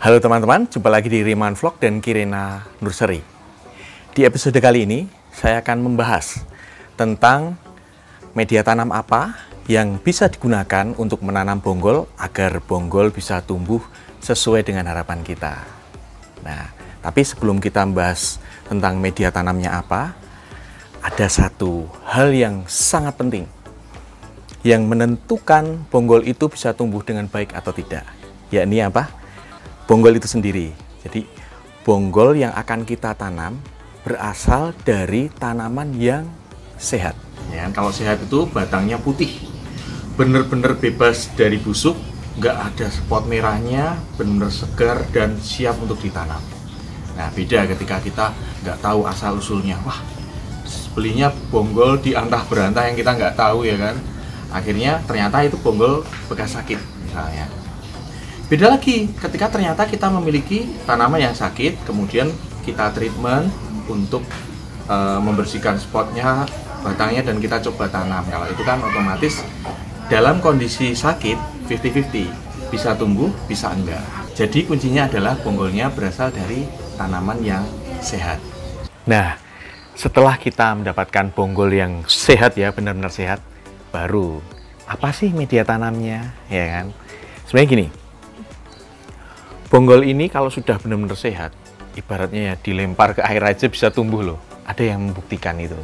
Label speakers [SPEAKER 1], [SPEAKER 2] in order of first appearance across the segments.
[SPEAKER 1] Halo teman-teman, jumpa lagi di Riman Vlog dan Kirena Nursery. Di episode kali ini, saya akan membahas tentang media tanam apa yang bisa digunakan untuk menanam bonggol agar bonggol bisa tumbuh sesuai dengan harapan kita. Nah, tapi sebelum kita membahas tentang media tanamnya apa, ada satu hal yang sangat penting yang menentukan bonggol itu bisa tumbuh dengan baik atau tidak, yakni apa? Bonggol itu sendiri. Jadi bonggol yang akan kita tanam berasal dari tanaman yang sehat. Ya, kalau sehat itu batangnya putih, bener-bener bebas dari busuk, nggak ada spot merahnya, bener segar dan siap untuk ditanam. Nah, beda ketika kita nggak tahu asal usulnya. Wah, belinya bonggol di antah berantah yang kita nggak tahu, ya kan. Akhirnya ternyata itu bonggol bekas sakit misalnya. Beda lagi ketika ternyata kita memiliki tanaman yang sakit, kemudian kita treatment untuk membersihkan spotnya, batangnya, dan kita coba tanam. Kalau itu kan otomatis dalam kondisi sakit 50-50, bisa tumbuh, bisa enggak. Jadi kuncinya adalah bonggolnya berasal dari tanaman yang sehat. Nah, setelah kita mendapatkan bonggol yang sehat, ya benar-benar sehat, baru apa sih media tanamnya, ya kan? Sebenarnya gini, bonggol ini kalau sudah benar-benar sehat, ibaratnya ya dilempar ke air aja bisa tumbuh loh. Ada yang membuktikan itu.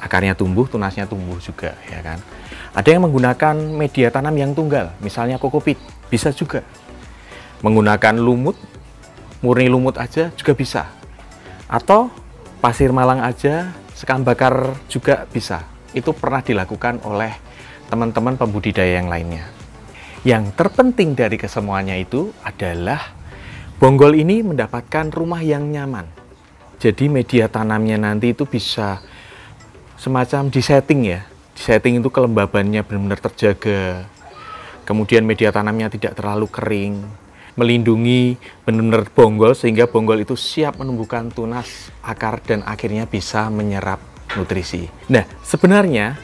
[SPEAKER 1] Akarnya tumbuh, tunasnya tumbuh juga, ya kan. Ada yang menggunakan media tanam yang tunggal, misalnya kokopit, bisa juga. Menggunakan lumut, murni lumut aja juga bisa. Atau pasir malang aja, sekam bakar juga bisa. Itu pernah dilakukan oleh teman-teman pembudidaya yang lainnya. Yang terpenting dari kesemuanya itu adalah bonggol ini mendapatkan rumah yang nyaman. Jadi media tanamnya nanti itu bisa semacam disetting ya. Disetting itu kelembabannya benar-benar terjaga. Kemudian media tanamnya tidak terlalu kering. Melindungi benar-benar bonggol sehingga bonggol itu siap menumbuhkan tunas, akar, dan akhirnya bisa menyerap nutrisi. Nah, sebenarnya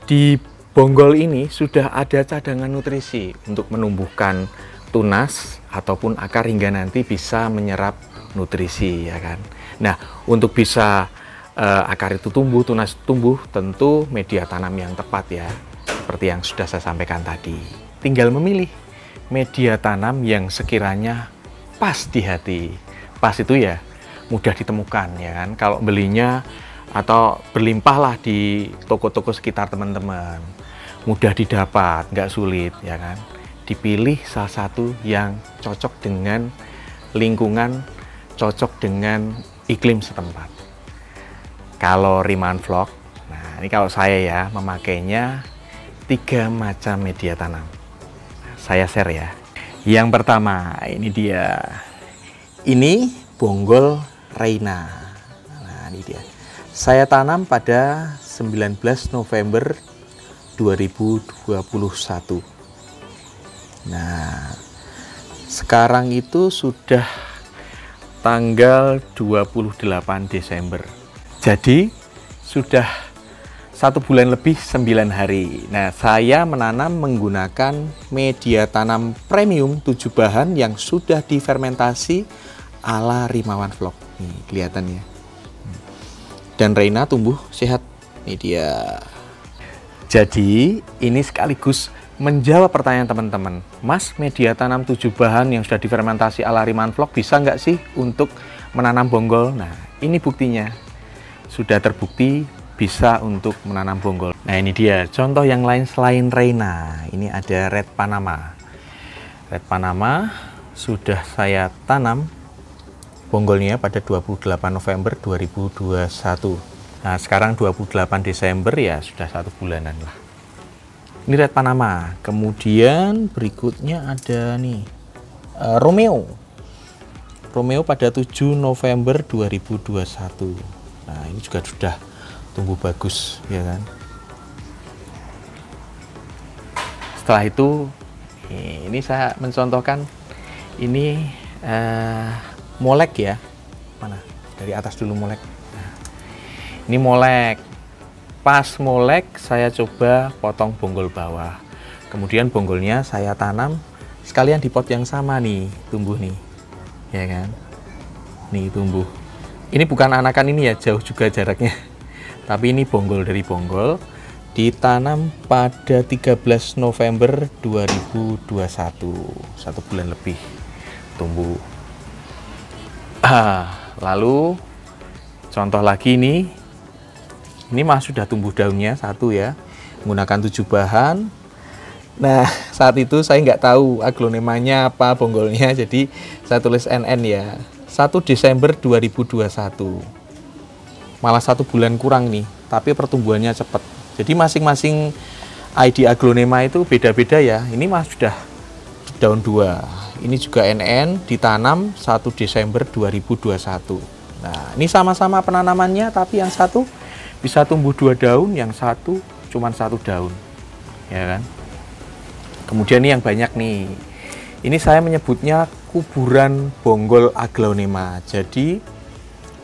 [SPEAKER 1] di bonggol ini sudah ada cadangan nutrisi untuk menumbuhkan tunas ataupun akar hingga nanti bisa menyerap nutrisi, ya kan. Nah, untuk bisa akar itu tumbuh, tunas tumbuh, tentu media tanam yang tepat ya, seperti yang sudah saya sampaikan tadi. Tinggal memilih media tanam yang sekiranya pas di hati. Pas itu ya mudah ditemukan, ya kan. Kalau belinya atau berlimpahlah di toko-toko sekitar teman-teman, mudah didapat, nggak sulit, ya kan. Dipilih salah satu yang cocok dengan lingkungan, cocok dengan iklim setempat. Kalau Riman Vlog, nah ini kalau saya ya memakainya 3 macam media tanam. Saya share ya. Yang pertama, ini dia. Ini bonggol Reina. Nah, ini dia. Saya tanam pada 19 November 2021. Nah, sekarang itu sudah tanggal 28 Desember. Jadi, sudah 1 bulan lebih 9 hari. Nah, saya menanam menggunakan media tanam premium 7 bahan yang sudah difermentasi ala Rimawan Vlog. Nih, kelihatannya. Dan Reina tumbuh sehat. Ini dia. Jadi, ini sekaligus menjawab pertanyaan teman-teman. Mas, media tanam 7 bahan yang sudah difermentasi ala Riman Vlog bisa nggak sih untuk menanam bonggol? Nah, ini buktinya. Sudah terbukti bisa untuk menanam bonggol. Nah, ini dia contoh yang lain selain Reina. Ini ada Red Panama. Red Panama sudah saya tanam bonggolnya pada 28 November 2021. Nah, sekarang 28 Desember ya sudah 1 bulanan lah. Ini Red Panama. Kemudian berikutnya ada nih Romeo. Romeo pada 7 November 2021. Nah, ini juga sudah tumbuh bagus, ya kan. Setelah itu, ini saya mencontohkan ini molek ya. Mana? Dari atas dulu molek. Nah, ini molek. Pas molek, saya coba potong bonggol bawah. Kemudian bonggolnya saya tanam sekalian di pot yang sama nih, tumbuh nih. Ya kan? Nih tumbuh. Ini bukan anakan ini ya, jauh juga jaraknya. Tapi ini bonggol dari bonggol ditanam pada 13 November 2021. 1 bulan lebih tumbuh. Lalu contoh lagi nih. Ini mah sudah tumbuh daunnya satu ya. Menggunakan 7 bahan. Nah, saat itu saya nggak tahu aglonemanya apa, bonggolnya, jadi saya tulis NN ya. 1 Desember 2021. Malah 1 bulan kurang nih, tapi pertumbuhannya cepat. Jadi masing-masing ID aglonema itu beda-beda ya. Ini mah sudah daun 2. Ini juga NN ditanam 1 Desember 2021. Nah, ini sama-sama penanamannya, tapi yang satu bisa tumbuh 2 daun, yang satu cuma 1 daun. Ya kan? Kemudian ini yang banyak nih. Ini saya menyebutnya kuburan bonggol aglonema. Jadi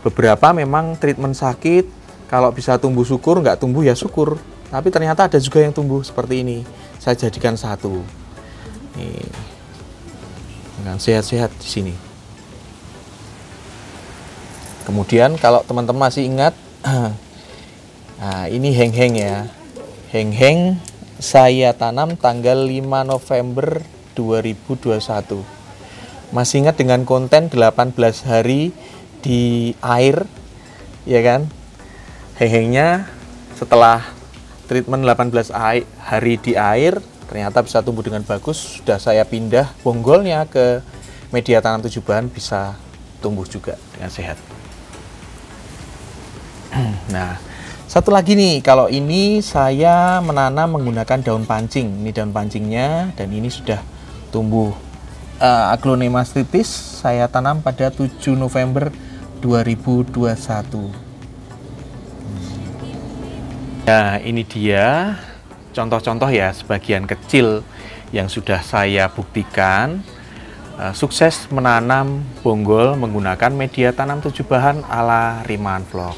[SPEAKER 1] beberapa memang treatment sakit, kalau bisa tumbuh syukur, nggak tumbuh ya syukur. Tapi ternyata ada juga yang tumbuh seperti ini. Saya jadikan satu. Nih, dengan sehat-sehat di sini. Kemudian kalau teman-teman masih ingat, nah ini heng-heng ya. Heng-heng saya tanam tanggal 5 November 2021. Masih ingat dengan konten 18 hari di air, ya kan? Heng-hengnya setelah treatment 18 hari di air, ternyata bisa tumbuh dengan bagus. Sudah saya pindah bonggolnya ke media tanam 7 bahan, bisa tumbuh juga dengan sehat. Nah, satu lagi nih, kalau ini saya menanam menggunakan daun pancing. Ini daun pancingnya, dan ini sudah tumbuh. Aglonema stipis saya tanam pada 7 November 2021. Nah, ini dia contoh-contoh ya, sebagian kecil yang sudah saya buktikan sukses menanam bonggol menggunakan media tanam 7 bahan ala Rimaan Vlog.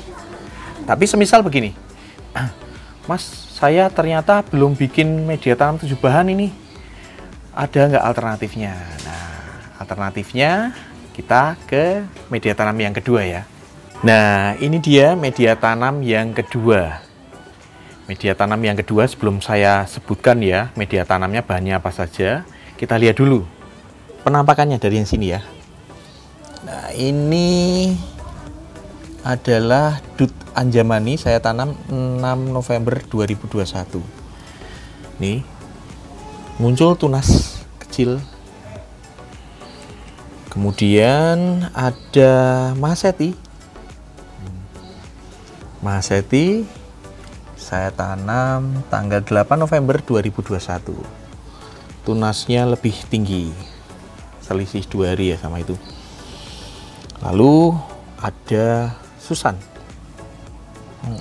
[SPEAKER 1] Tapi semisal begini, Mas, saya ternyata belum bikin media tanam 7 bahan ini. Ada nggak alternatifnya? Nah, alternatifnya kita ke media tanam yang kedua ya. Nah, ini dia media tanam yang kedua. Media tanam yang kedua sebelum saya sebutkan ya, media tanamnya bahannya apa saja. Kita lihat dulu penampakannya dari yang sini ya. Nah, ini adalah Dut Anjamani, saya tanam 6 November 2021. Nih, muncul tunas kecil. Kemudian ada Mahaseti. Mahaseti saya tanam tanggal 8 November 2021. Tunasnya lebih tinggi, selisih 2 hari ya sama itu. Lalu ada Susan.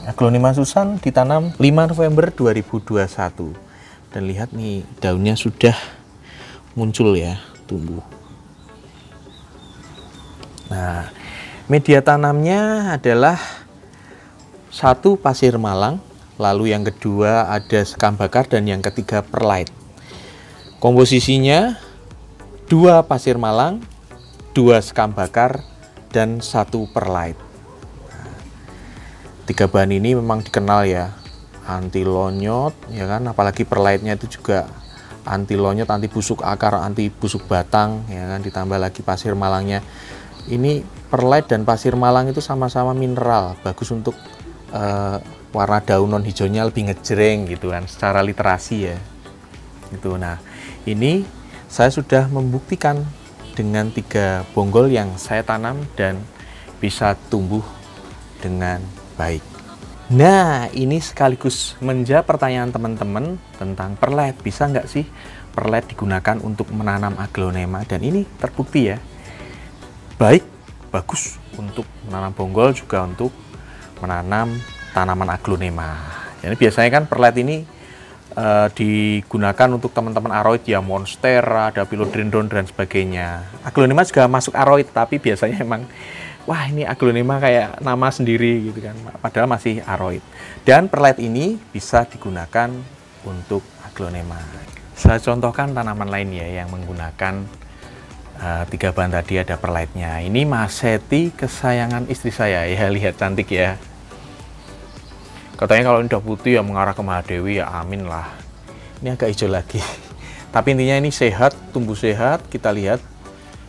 [SPEAKER 1] Aglonema Susan ditanam 5 November 2021. Dan lihat nih, daunnya sudah muncul ya, tumbuh. Nah, media tanamnya adalah 1 pasir malang, lalu yang kedua ada sekam bakar, dan yang ketiga perlite. Komposisinya 2 pasir malang, 2 sekam bakar, dan 1 perlite. 3 bahan ini memang dikenal ya, anti lonyot ya kan, apalagi perlite-nya itu juga anti lonyot, anti busuk akar, anti busuk batang ya kan, ditambah lagi pasir malangnya. Ini perlite dan pasir malang itu sama-sama mineral, bagus untuk warna daun non hijaunya lebih ngejreng gitu kan, secara literasi ya gitu. Nah, ini saya sudah membuktikan dengan 3 bonggol yang saya tanam dan bisa tumbuh dengan baik. Nah, ini sekaligus menjawab pertanyaan teman-teman tentang perlite. Bisa nggak sih perlite digunakan untuk menanam aglonema? Dan ini terbukti ya, baik bagus untuk menanam bonggol, juga untuk menanam tanaman aglonema. Jadi biasanya kan perlet ini digunakan untuk teman-teman aroid ya, monstera, ada philodendron dan sebagainya. Aglonema juga masuk aroid, tapi biasanya emang wah ini aglonema kayak nama sendiri gitu kan, padahal masih aroid. Dan perlet ini bisa digunakan untuk aglonema. Saya contohkan tanaman lain ya yang menggunakan 3 bahan tadi, ada perletnya. Ini Maseti kesayangan istri saya ya, lihat cantik ya. Katanya kalau ini udah putih ya mengarah ke Mahadewi ya, amin lah. Ini agak hijau lagi. Tapi intinya ini sehat, tumbuh sehat, kita lihat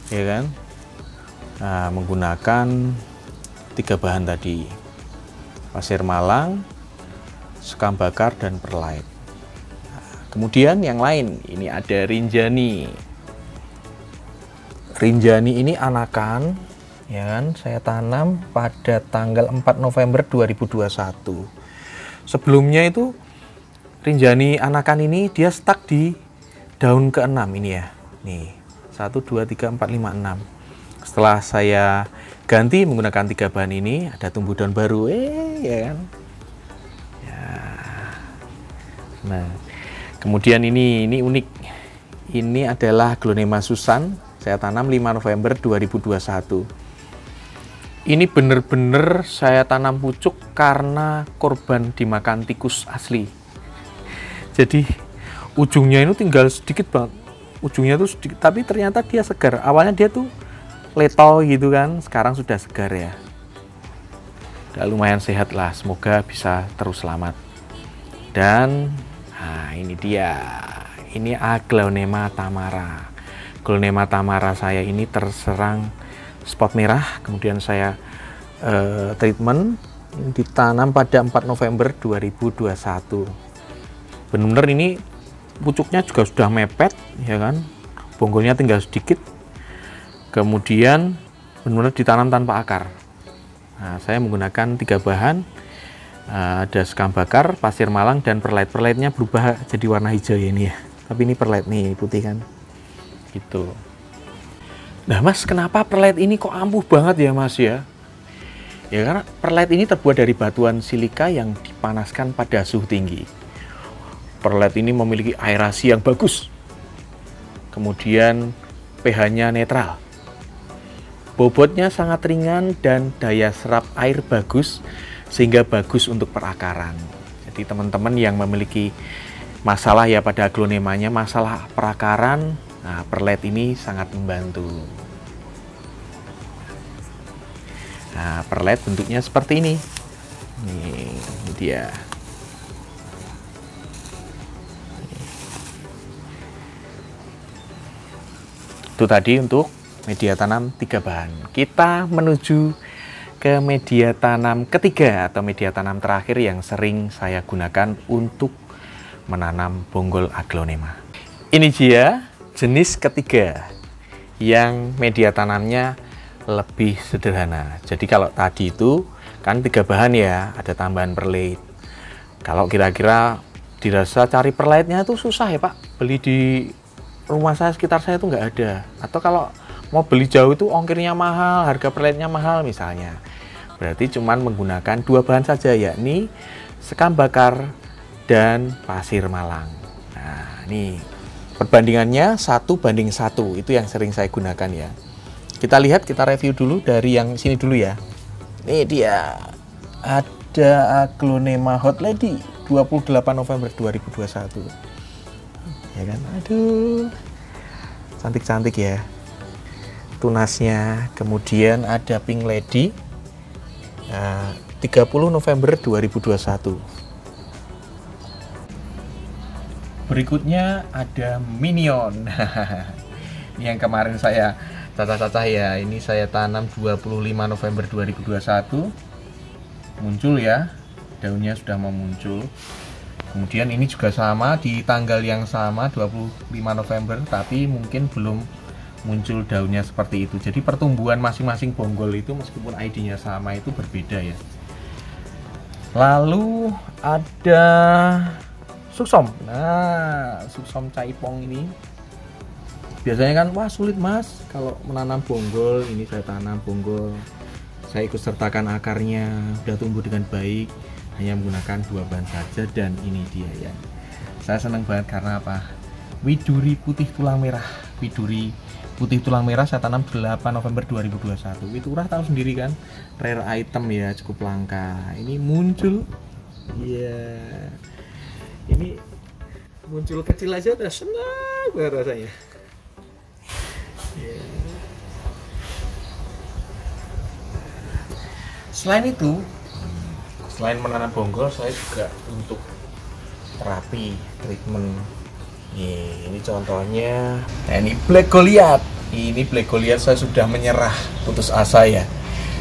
[SPEAKER 1] ya kan. Nah, menggunakan 3 bahan tadi. Pasir malang, sekam bakar, dan perlite. Nah, kemudian yang lain, ini ada Rinjani. Rinjani ini anakan, ya kan, saya tanam pada tanggal 4 November 2021. Sebelumnya itu Rinjani anakan ini dia stuck di daun ke-6 ini ya. Nih, 1, 2, 3, 4, 5, 6. Setelah saya ganti menggunakan 3 bahan ini, ada tumbuh daun baru, ya kan. Ya. Nah, kemudian ini unik. Ini adalah Aglonema Susan. Saya tanam 5 November 2021. Ini bener-bener saya tanam pucuk karena korban dimakan tikus asli. Jadi ujungnya itu tinggal sedikit banget. Ujungnya tuh sedikit, tapi ternyata dia segar. Awalnya dia tuh leto gitu kan, sekarang sudah segar ya. Udah lumayan sehat lah, semoga bisa terus selamat. Dan nah ini dia. Ini Aglonema tamara. Aglonema tamara saya ini terserang spot merah, kemudian saya treatment, ditanam pada 4 November 2021. Benar-benar ini pucuknya juga sudah mepet ya kan, bonggolnya tinggal sedikit, kemudian benar-benar ditanam tanpa akar. Nah, saya menggunakan 3 bahan, ada sekam bakar, pasir malang, dan perlite. Perlite-nya berubah jadi warna hijau ya ini ya, tapi ini perlite nih, putih kan gitu. Nah mas, kenapa perlite ini kok ampuh banget ya mas ya? Ya karena perlite ini terbuat dari batuan silika yang dipanaskan pada suhu tinggi. Perlite ini memiliki aerasi yang bagus. Kemudian pH-nya netral. Bobotnya sangat ringan dan daya serap air bagus, sehingga bagus untuk perakaran. Jadi teman-teman yang memiliki masalah ya pada aglonemanya, masalah perakaran, nah, perlite ini sangat membantu. Nah, perlite bentuknya seperti ini. Ini dia. Itu tadi untuk media tanam 3 bahan. Kita menuju ke media tanam ketiga atau media tanam terakhir yang sering saya gunakan untuk menanam bonggol aglonema. Ini dia jenis ketiga yang media tanamnya lebih sederhana. Jadi kalau tadi itu kan 3 bahan ya, ada tambahan perlite. Kalau kira-kira dirasa cari perlite-nya itu susah ya Pak, beli di rumah saya, sekitar saya itu nggak ada. Atau kalau mau beli jauh itu ongkirnya mahal, harga perlite-nya mahal misalnya. Berarti cuman menggunakan 2 bahan saja, yakni sekam bakar dan pasir malang. Nah ini perbandingannya 1:1, itu yang sering saya gunakan ya. Kita lihat, kita review dulu dari yang sini dulu ya. Ini dia, ada Aglonema Hot Lady 28 November 2021. Ya kan, aduh, cantik-cantik ya tunasnya. Kemudian ada Pink Lady 30 November 2021. Berikutnya ada Minion. Ini yang kemarin saya cacah-cacah ya. Ini saya tanam 25 November 2021. Muncul ya, daunnya sudah mau muncul. Kemudian ini juga sama di tanggal yang sama 25 November, tapi mungkin belum muncul daunnya seperti itu. Jadi pertumbuhan masing-masing bonggol itu meskipun ID-nya sama itu berbeda ya. Lalu ada Suksom. Nah, Suksom Caipong ini Biasanya kan, wah sulit mas kalau menanam bonggol. Ini saya tanam bonggol, saya ikut sertakan akarnya, udah tumbuh dengan baik, hanya menggunakan 2 bahan saja. Dan ini dia ya, saya senang banget karena apa, widuri putih tulang merah. Widuri putih tulang merah saya tanam 8 November 2021. Witurah tahu sendiri kan, rare item ya, cukup langka. Ini muncul, iya, ini muncul kecil aja udah senang banget rasanya. Yeah. Selain itu, selain menanam bonggol, saya juga untuk terapi, treatment. Ini contohnya. Nah, ini Black Goliath. Ini Black Goliath saya sudah menyerah, putus asa ya.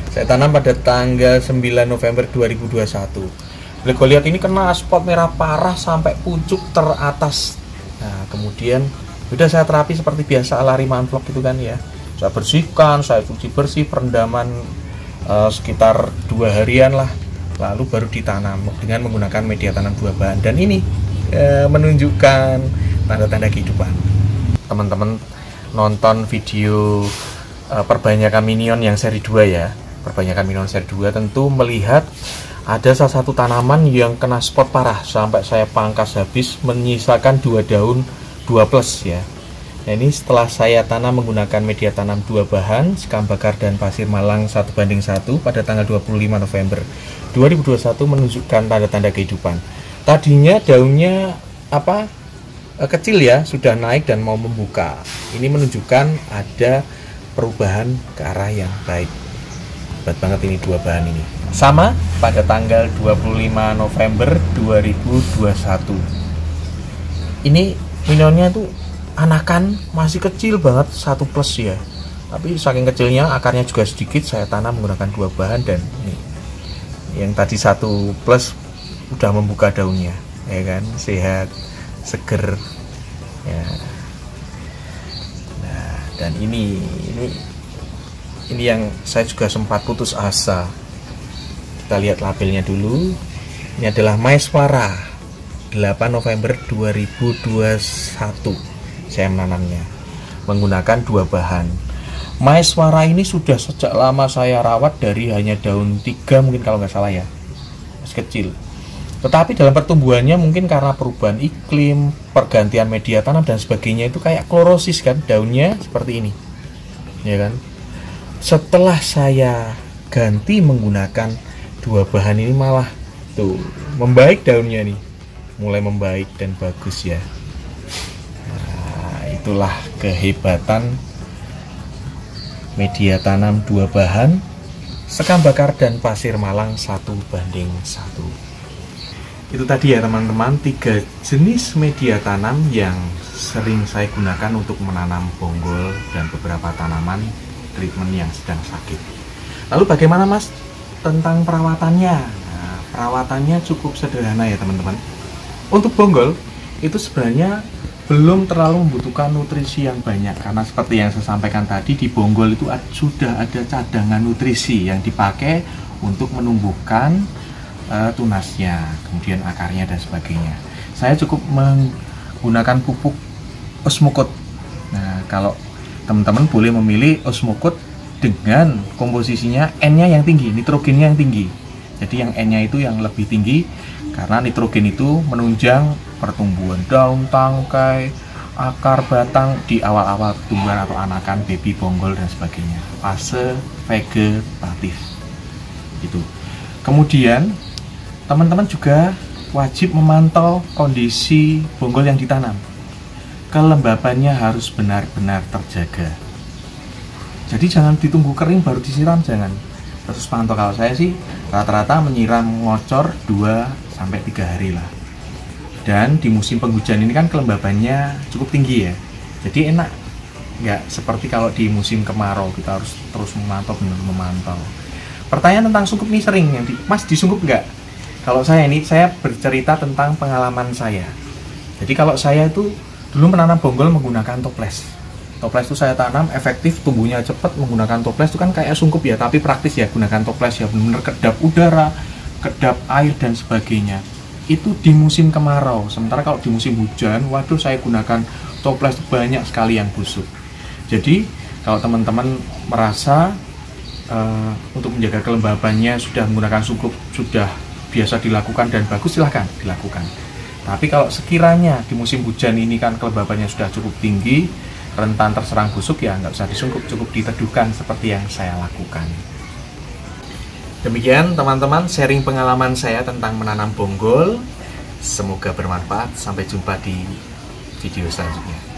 [SPEAKER 1] Saya tanam pada tanggal 9 November 2021. Black Goliath ini kena spot merah parah sampai pucuk teratas. Nah, kemudian udah saya terapi seperti biasa ala Rimaan Vlog gitu kan ya. Saya bersihkan, saya cuci bersih, perendaman sekitar 2 harian lah. Lalu baru ditanam dengan menggunakan media tanam 2 bahan. Dan ini menunjukkan tanda-tanda kehidupan. Teman-teman nonton video perbanyakan minion yang seri 2 ya. Perbanyakan minion seri 2 tentu melihat ada salah satu tanaman yang kena spot parah sampai saya pangkas habis, menyisakan 2 daun 2+ ya. Nah, ini setelah saya tanam menggunakan media tanam 2 bahan, sekam bakar dan pasir malang 1:1 pada tanggal 25 November 2021 menunjukkan tanda-tanda kehidupan. Tadinya daunnya kecil ya, sudah naik dan mau membuka. Ini menunjukkan ada perubahan ke arah yang baik. Hebat banget ini 2 bahan ini. Sama pada tanggal 25 November 2021. Ini minionnya tuh anakan masih kecil banget, 1+ ya. Tapi saking kecilnya akarnya juga sedikit, saya tanam menggunakan 2 bahan. Dan ini yang tadi 1+ udah membuka daunnya ya kan, sehat, seger ya. Nah, dan ini yang saya juga sempat putus asa. Kita lihat labelnya dulu. Ini adalah Maeswara 8 November 2021. Saya menanamnya menggunakan 2 bahan. Maeswara ini sudah sejak lama saya rawat, dari hanya daun 3 mungkin kalau nggak salah ya, masih kecil. Tetapi dalam pertumbuhannya mungkin karena perubahan iklim, pergantian media tanam dan sebagainya, itu kayak klorosis kan, daunnya seperti ini ya kan. Setelah saya ganti menggunakan 2 bahan ini, malah tuh membaik daunnya nih, mulai membaik dan bagus ya. Nah, itulah kehebatan media tanam 2 bahan, sekam bakar dan pasir malang 1:1. Itu tadi ya teman-teman, 3 jenis media tanam yang sering saya gunakan untuk menanam bonggol dan beberapa tanaman treatment yang sedang sakit. Lalu bagaimana mas tentang perawatannya? Nah, perawatannya cukup sederhana ya teman-teman. Untuk bonggol itu sebenarnya belum terlalu membutuhkan nutrisi yang banyak, karena seperti yang saya sampaikan tadi, di bonggol itu sudah ada cadangan nutrisi yang dipakai untuk menumbuhkan tunasnya, kemudian akarnya dan sebagainya. Saya cukup menggunakan pupuk Osmocote. Nah, kalau teman-teman boleh memilih Osmocote dengan komposisinya N-nya yang tinggi, nitrogennya yang tinggi. Jadi yang N-nya itu yang lebih tinggi, karena nitrogen itu menunjang pertumbuhan daun, tangkai, akar, batang di awal-awal pertumbuhan atau anakan baby bonggol dan sebagainya, fase vegetatif itu. Kemudian teman-teman juga wajib memantau kondisi bonggol yang ditanam. Kelembabannya harus benar-benar terjaga. Jadi jangan ditunggu kering baru disiram, jangan. Terus pantau, kalau saya sih rata-rata menyiram ngocor 2-3 hari lah. Dan di musim penghujan ini kan kelembabannya cukup tinggi ya. Jadi enak, nggak seperti kalau di musim kemarau kita harus terus memantau, benar memantau. Pertanyaan tentang sungkup ini sering, Mas disungkup nggak? Kalau saya bercerita tentang pengalaman saya. Jadi kalau saya itu dulu menanam bonggol menggunakan toples. Toples itu saya tanam, efektif, tumbuhnya cepat. Menggunakan toples itu kan kayak sungkup ya, tapi praktis ya, gunakan toples ya, benar-benar kedap udara, kedap air dan sebagainya. Itu di musim kemarau. Sementara kalau di musim hujan, waduh, saya gunakan toples banyak sekali yang busuk. Jadi kalau teman-teman merasa untuk menjaga kelembabannya sudah menggunakan sungkup sudah biasa dilakukan dan bagus, silahkan dilakukan. Tapi kalau sekiranya di musim hujan ini kan kelembabannya sudah cukup tinggi, rentan terserang busuk, ya nggak usah disungkup, cukup diteduhkan seperti yang saya lakukan. Demikian teman-teman sharing pengalaman saya tentang menanam bonggol. Semoga bermanfaat. Sampai jumpa di video selanjutnya.